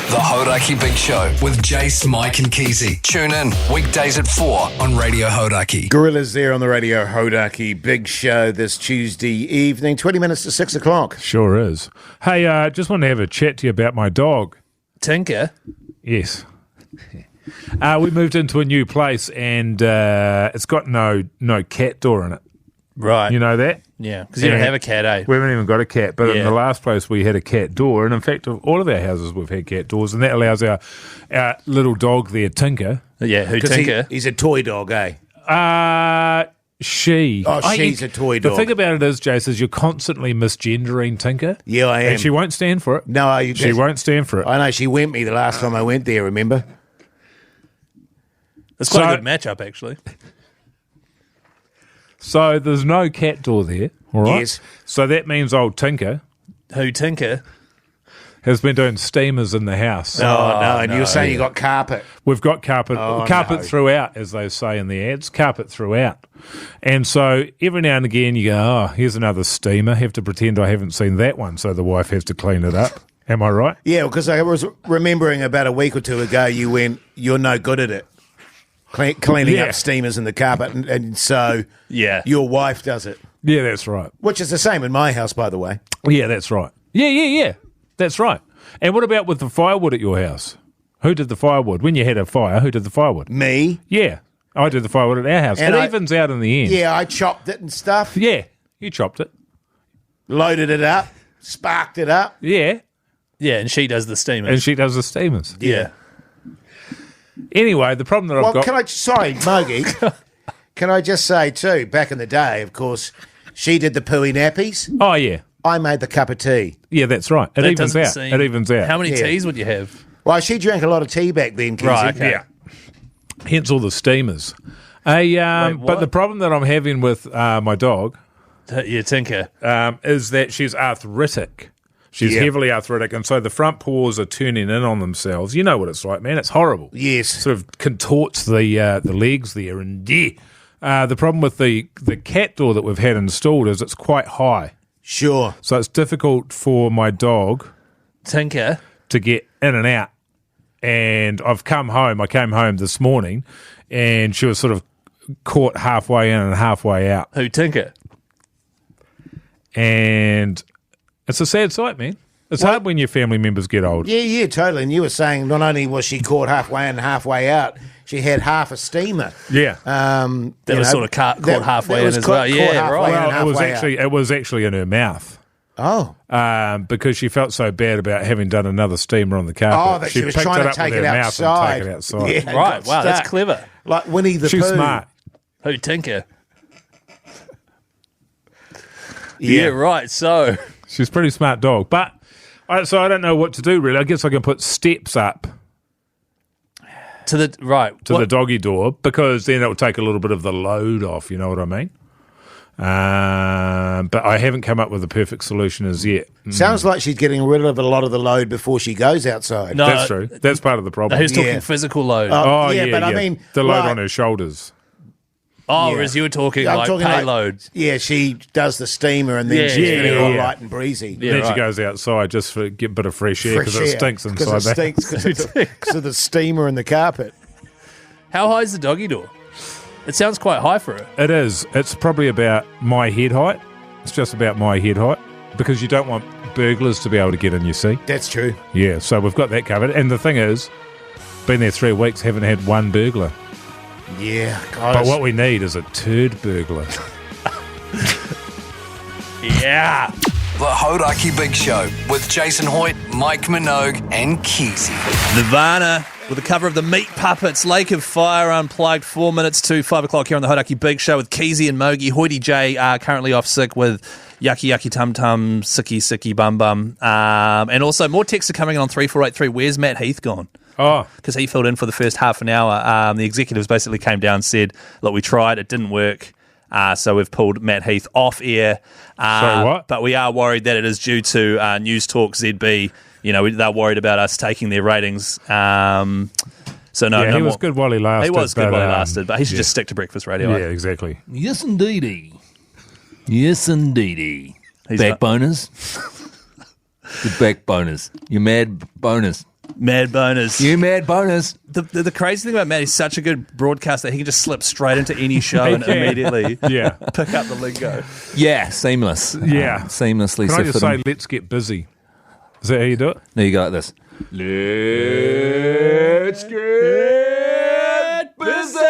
The Hodaki Big Show with Jase, Mike and Keyzie. Tune in weekdays at 4 on Radio Hodaki. Gorillas there on the Radio Hodaki Big Show this Tuesday evening, 20 minutes to 6 o'clock. Sure is. Hey, just wanted to have a chat to you about my dog. Tinker? Yes. We moved into a new place and it's got no cat door in it. Right. You know that? Yeah, because you don't have a cat, eh? We haven't even got a cat, but in Yeah. the last place we had a cat door, and in fact, all of our houses we've had cat doors, and that allows our little dog there, Tinker. Yeah, who Tinker? He's a toy dog, eh? She's a toy dog. The thing about it is, Jase, is you're constantly misgendering Tinker. Yeah, I am. And she won't stand for it. No, she won't stand for it. I know, she went me the last time I went there, remember? It's quite a good matchup, actually. So there's no cat door there, all right? Yes. So that means old Tinker Who Tinker? has been doing steamers in the house. Oh, no, and you were saying you got carpet. We've got carpet no. throughout, as they say in the ads, carpet throughout. And so every now and again you go, oh, here's another steamer. Have to pretend I haven't seen that one, so the wife has to clean it up. Am I right? Yeah, because I was remembering about a week or two ago you went, you're no good at it. Cleaning up steamers in the carpet, and so your wife does it. Yeah, that's right. Which is the same in my house, by the way. Yeah, that's right. Yeah. That's right. And what about with the firewood at your house? Who did the firewood? When you had a fire, who did the firewood? Me. Yeah, I did the firewood at our house. And it evens out in the end. Yeah, I chopped it and stuff. Yeah, you chopped it. Loaded it up, sparked it up. Yeah. Yeah, and she does the steamers. And she does the steamers. Yeah. Anyway, the problem that I've got... Sorry, Mogi, can I just say too, back in the day, of course, she did the pooey nappies. Oh, yeah. I made the cup of tea. Yeah, that's right. It evens out. It evens out. How many teas would you have? Well, she drank a lot of tea back then, Keyzie. Right, okay. Yeah. Hence all the steamers. But the problem that I'm having with my dog... Yeah, Tinker. Is that she's arthritic. She's heavily arthritic, and so the front paws are turning in on themselves. You know what it's like, man. It's horrible. Yes. Sort of contorts the legs there. And the problem with the cat door that we've had installed is it's quite high. Sure. So it's difficult for my dog, Tinker, to get in and out. And I came home this morning, and she was sort of caught halfway in and halfway out. Who Tinker? And... it's a sad sight, man. It's hard when your family members get old. Yeah, totally. And you were saying not only was she caught halfway in and halfway out, she had half a steamer. Yeah. That was sort of caught halfway in as well. Yeah, right. Well, it was actually in her mouth. Oh. Because she felt so bad about having done another steamer on the carpet. Oh, that she was trying to take it outside. And take it outside. Yeah, right. Wow, that's clever. Like Winnie the Pooh. She's smart. Who Tinker? Yeah, right. So... she's a pretty smart dog. But, so I don't know what to do, really. I guess I can put steps up to the doggy door, because then it will take a little bit of the load off, you know what I mean? But I haven't come up with a perfect solution as yet. Sounds like she's getting rid of a lot of the load before she goes outside. No, that's true. That's part of the problem. Who's talking physical load? I mean... the load on her shoulders. Oh, whereas you were talking payload. She does the steamer and then she's feeling all light and breezy. Yeah, then she goes outside just for get a bit of fresh air because it stinks inside there. Because it stinks because of the steamer and the carpet. How high is the doggy door? It sounds quite high for her. It is. It's probably about my head height. It's just about my head height, because you don't want burglars to be able to get in, you see. That's true. Yeah, so we've got that covered. And the thing is, been there 3 weeks, haven't had one burglar. Yeah, guys. But what we need is a turd burglar. Yeah. The Hodaki Big Show with Jason Hoyt, Mike Minogue and Keyzie. Nirvana with a cover of the Meat Puppets, Lake of Fire Unplugged, 4 minutes to 5 o'clock here on the Hodaki Big Show with Keyzie and Mogi. Hoity J are currently off sick with yucky, yucky, tum-tum, sicky, sicky, bum-bum. And also more texts are coming in on 3483. Where's Matt Heath gone? Oh. Because he filled in for the first half an hour. The executives basically came down and said, look, we tried, it didn't work. So we've pulled Matt Heath off air. So what? But we are worried that it is due to News Talk ZB. You know, they're worried about us taking their ratings. So no, he was good while he lasted. He was good while he lasted, but he should just stick to breakfast radio. Yeah, exactly. Yes, indeedy. Yes, indeedy. Backboners. The backboners. You mad boners. Mad boners. You mad boners. The crazy thing about Matt, he's such a good broadcaster, he can just slip straight into any show and immediately pick up the lingo. Yeah, seamless. Yeah. Seamlessly. Can I just say, let's get busy? Is that how you do it? No, you go like this. Let's get busy.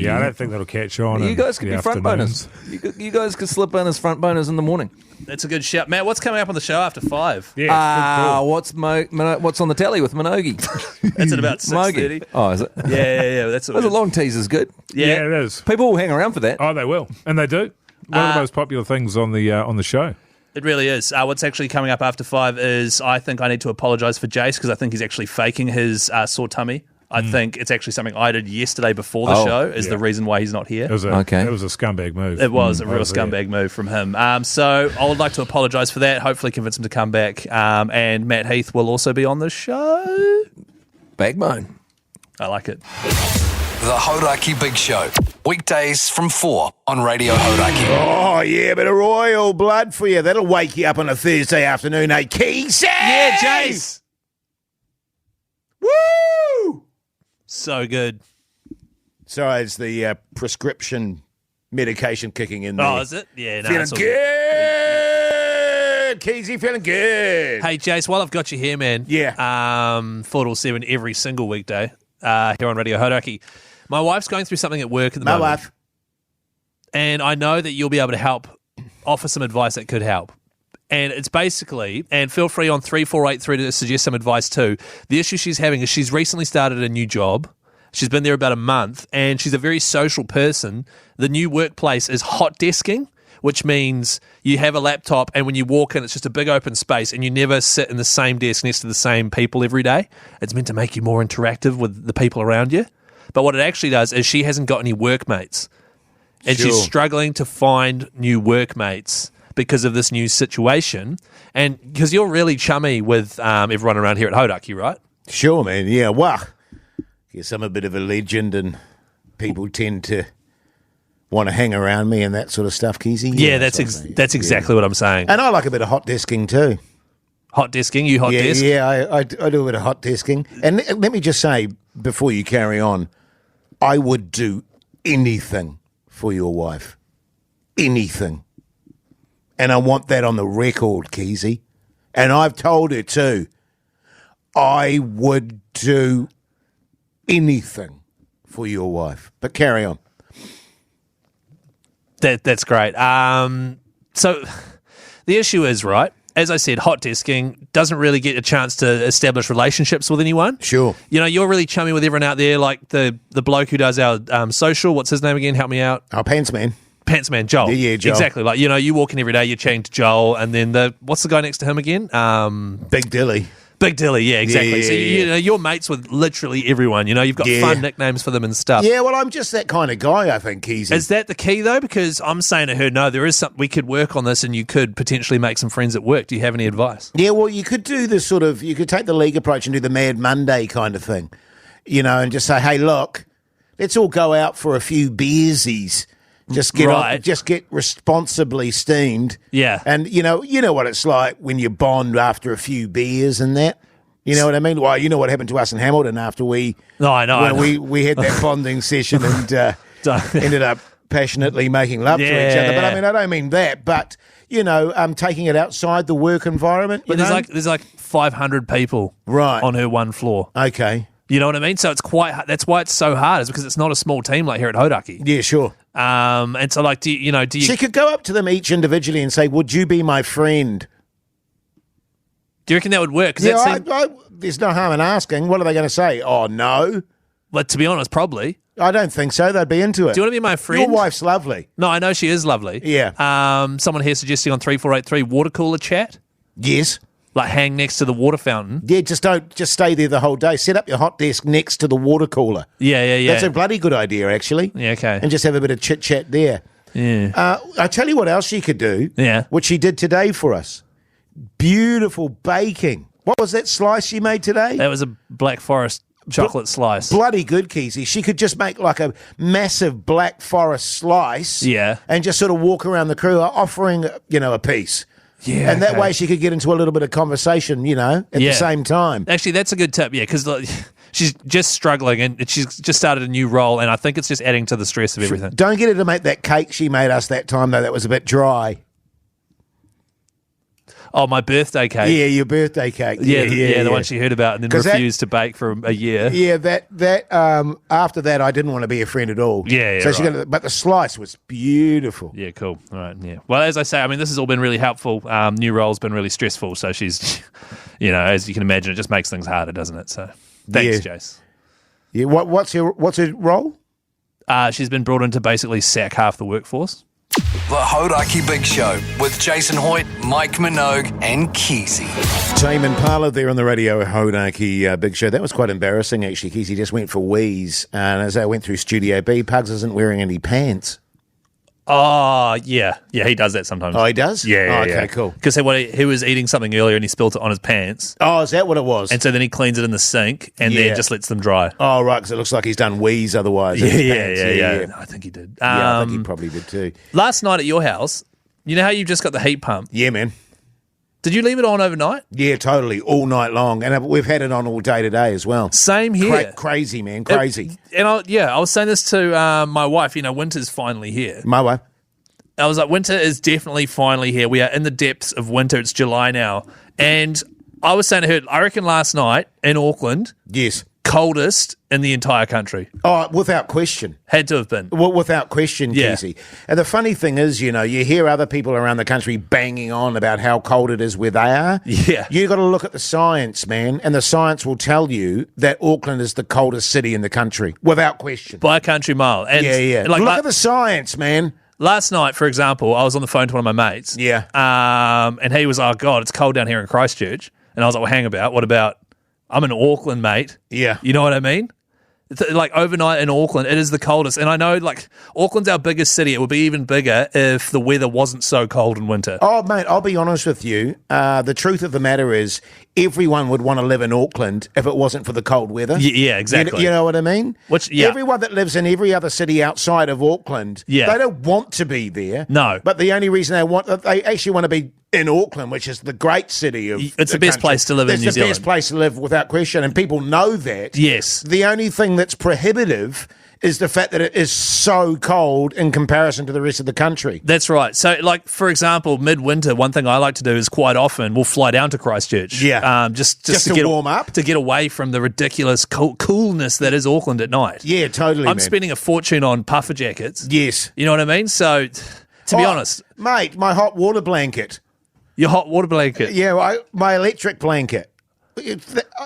Yeah, I don't think that'll catch on. You guys could be front boners. You guys could slip in as front boners in the morning. That's a good shout. Matt, what's coming up on the show after 5? Yeah, cool. What's on the telly with Minogue? It's at about 6:30. Oh, is it? Yeah. That's a long teaser's good. Yeah, it is. People will hang around for that. Oh, they will, and they do. One of the most popular things on the show. It really is. What's actually coming up after 5 is I think I need to apologise for Jase because I think he's actually faking his sore tummy. I think it's actually something I did yesterday before the show is the reason why he's not here. It was a scumbag move. It was a real scumbag move from him. So I would like to apologise for that, hopefully convince him to come back. And Matt Heath will also be on the show. Backbone. I like it. The Hodaki Big Show. Weekdays from 4 on Radio Hodaki. Oh, yeah, bit of royal blood for you. That'll wake you up on a Thursday afternoon, eh, Keyzie? Yeah, Jase. Woo! So good. Sorry, it's the prescription medication kicking in there. Oh, is it? Yeah, no. Feeling good. Keyzie, feeling good. Hey, Jase, while I've got you here, man. Yeah. 4 till 7 every single weekday here on Radio Hodaki. My wife's going through something at work at the moment. My wife. And I know that you'll be able to help, offer some advice that could help. And it's basically, and feel free on 3483 to suggest some advice too. The issue she's having is she's recently started a new job. She's been there about a month and she's a very social person. The new workplace is hot desking, which means you have a laptop and when you walk in, it's just a big open space and you never sit in the same desk next to the same people every day. It's meant to make you more interactive with the people around you. But what it actually does is she hasn't got any workmates. And she's struggling to find new workmates because of this new situation. And because you're really chummy with everyone around here at Hodaki, right? Sure, man. Yeah, well, guess I'm a bit of a legend and people tend to want to hang around me and that sort of stuff, Keyzie. Yeah, that's exactly what I'm saying. And I like a bit of hot desking too. Hot desking? You hot desk? Yeah, I do a bit of hot desking. And let me just say, before you carry on, I would do anything for your wife. Anything. And I want that on the record, Keyzie. And I've told her too, I would do anything for your wife. But carry on. That's great. So the issue is, right, as I said, hot desking doesn't really get a chance to establish relationships with anyone. Sure. You know, you're really chummy with everyone out there, like the bloke who does our social. What's his name again? Help me out. Oh, Pants Man. Pants Man, Joel. Yeah, Joel. Exactly. Like, you know, you walk in every day, you're chatting to Joel, and then what's the guy next to him again? Big Dilly. Big Dilly, yeah, exactly. Yeah, so you know, you're mates with literally everyone. You know, you've got fun nicknames for them and stuff. Yeah, well, I'm just that kind of guy, I think, Keyzie. Is that the key, though? Because I'm saying to her, no, there is something, we could work on this and you could potentially make some friends at work. Do you have any advice? Yeah, well, you could do the sort of, you could take the league approach and do the Mad Monday kind of thing, you know, and just say, hey, look, let's all go out for a few beersies. Just get responsibly steamed. Yeah. And you know what it's like when you bond after a few beers and that. You know what I mean? Well, you know what happened to us in Hamilton after we had that bonding session and ended up passionately making love to each other. But I mean, I don't mean that, but you know, taking it outside the work environment. But there's like 500 people on her one floor. Okay. You know what I mean? So that's why it's so hard, is because it's not a small team like here at Hodaki. Yeah, sure. And so like, do you? She could go up to them each individually and say, would you be my friend? Do you reckon that would work? There's no harm in asking. What are they going to say? Oh, no. But to be honest, probably. I don't think so. They'd be into it. Do you want to be my friend? Your wife's lovely. No, I know she is lovely. Yeah. Someone here suggesting on 3483 water cooler chat. Yes. Like hang next to the water fountain. Yeah, just stay there the whole day. Set up your hot desk next to the water cooler. Yeah. That's a bloody good idea, actually. Yeah, okay. And just have a bit of chit-chat there. Yeah. I tell you what else she could do. Yeah. Which she did today for us. Beautiful baking. What was that slice she made today? That was a Black Forest chocolate slice. Bloody good, Keyzie. She could just make like a massive Black Forest slice. Yeah. And just sort of walk around the crew offering, a piece. Yeah, and that okay. way she could get into a little bit of conversation, at the same time. Actually, that's a good tip, yeah, because she's just struggling and she's just started a new role, and I think it's just adding to the stress of everything. Don't get her to make that cake she made us that time, though. That was a bit dry. Oh, my birthday cake. Yeah, your birthday cake. Yeah, the one she heard about and then 'Cause refused to bake for a year. Yeah, that after that, I didn't want to be a friend at all. Yeah, So she right. got, but the slice was beautiful. Yeah, cool. All right, yeah. Well, as I say, I mean, this has all been really helpful. New role's been really stressful, so she's, as you can imagine, it just makes things harder, doesn't it? So, thanks, Yeah. Jase. Yeah, what's her role? She's been brought in to basically sack half the workforce. The Hodaki Big Show with Jason Hoyt, Mike Minogue, and Keyzie. Tame Impala there on the radio Hodaki Big Show. That was quite embarrassing, actually. Keyzie just went for wheeze, and as I went through Studio B, Pugs isn't wearing any pants. Oh, yeah. Yeah, he does that sometimes. Oh, he does? Yeah, Oh, okay, cool. Because he was eating something earlier and he spilt it on his pants. Oh, is that what it was? And so then he cleans it in the sink and Yeah. then just lets them dry. Oh, right, because it looks like he's done wheeze otherwise. in his pants. Yeah. No, I think he did. Yeah, I think he probably did too. Last night at your house, you know how you've just got the heat pump? Yeah, man. Did you leave it on overnight? Yeah, totally, all night long. And we've had it on all day today as well. Same here. Crazy, man, crazy. I was saying this to my wife, winter's finally here. My way. I was like, winter is definitely finally here. We are in the depths of winter. It's July now. And I was saying to her, I reckon last night in Auckland, Yes. coldest in the entire country. Oh, without question. Had to have been. Well, without question, Yeah. Keyzie. And the funny thing is, you hear other people around the country banging on about how cold it is where they are. Yeah. You got to look at the science, man, and the science will tell you that Auckland is the coldest city in the country, without question. By a country mile. And Yeah. Like, Look at the science, man. last night, for example, I was on the phone to one of my mates. Yeah. And he was like, oh, God, it's cold down here in Christchurch. And I was like, well, hang about. What about, I'm in Auckland, mate. Yeah. You know what I mean? It's like overnight in Auckland, it is the coldest. And I know, Auckland's our biggest city. It would be even bigger if the weather wasn't so cold in winter. Oh, mate, I'll be honest with you. The truth of the matter is everyone would want to live in Auckland if it wasn't for the cold weather. Yeah, exactly. You know what I mean? Yeah. Everyone that lives in every other city outside of Auckland, Yeah. they don't want to be there. No. But the only reason they actually want to be in Auckland, which is the great city of It's the best country. place to live in New It's the Zealand. best place to live without question, and people know that. Yes. The only thing that's prohibitive is the fact that it is so cold in comparison to the rest of the country. That's right. So, for example, midwinter, one thing I like to do is quite often we'll fly down to Christchurch. Yeah. Just to get warm up. to get away from the ridiculous coolness that is Auckland at night. Yeah, totally, I'm man. spending a fortune on puffer jackets. Yes. You know what I mean? So, to be Oh, honest, Mate, my hot water blanket. your hot water blanket. Yeah, my electric blanket.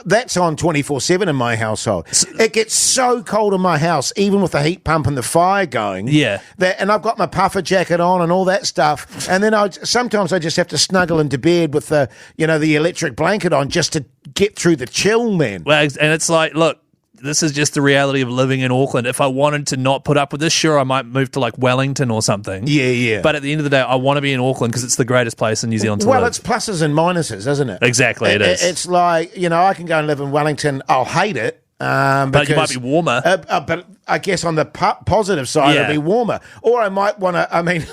That's on 24/7 in my household. It gets so cold in my house, even with the heat pump and the fire going. Yeah. And I've got my puffer jacket on and all that stuff. And then sometimes I just have to snuggle into bed with the electric blanket on just to get through the chill, man. Well, and it's like, look, this is just the reality of living in Auckland. If I wanted to not put up with this, sure, I might move to Wellington or something. Yeah. But at the end of the day, I want to be in Auckland because it's the greatest place in New Zealand to live. Well, it's pluses and minuses, isn't it? Exactly, it is. It's like, I can go and live in Wellington. I'll hate it. But you might be warmer. But I guess on the positive side, Yeah. it'll be warmer. Or I might want to,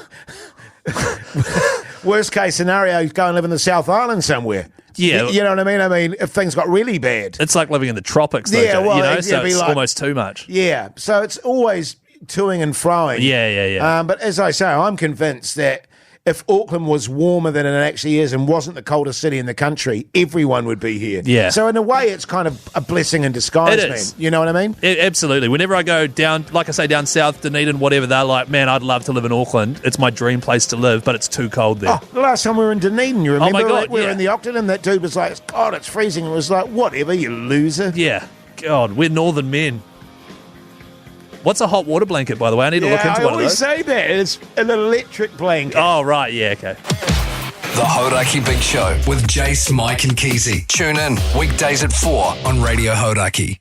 worst case scenario, go and live in the South Island somewhere. Yeah. You know what I mean? If things got really bad. It's like living in the tropics, though, Yeah, Jay, well, it'd so be it's like- almost too much. Yeah. So it's always toing and froing. Yeah. But as I say, I'm convinced that if Auckland was warmer than it actually is and wasn't the coldest city in the country, everyone would be here. Yeah. So in a way, it's kind of a blessing in disguise, It man. is. You know what I mean? Absolutely. Whenever I go down, like I say, down south, Dunedin, whatever, they're like, man, I'd love to live in Auckland. It's my dream place to live, but it's too cold there. Oh, the last time we were in Dunedin, you remember? my God, we were yeah. in the Octon and that dude was like, God, it's freezing. It was like, whatever, you loser. Yeah. God, we're northern men. What's a hot water blanket, by the way? I need to look into I one of always those. say that. It's an electric blanket. Oh, right. Yeah, okay. The Hodaki Big Show with Jase, Mike, and Keyzie. Tune in weekdays at 4 on Radio Hodaki.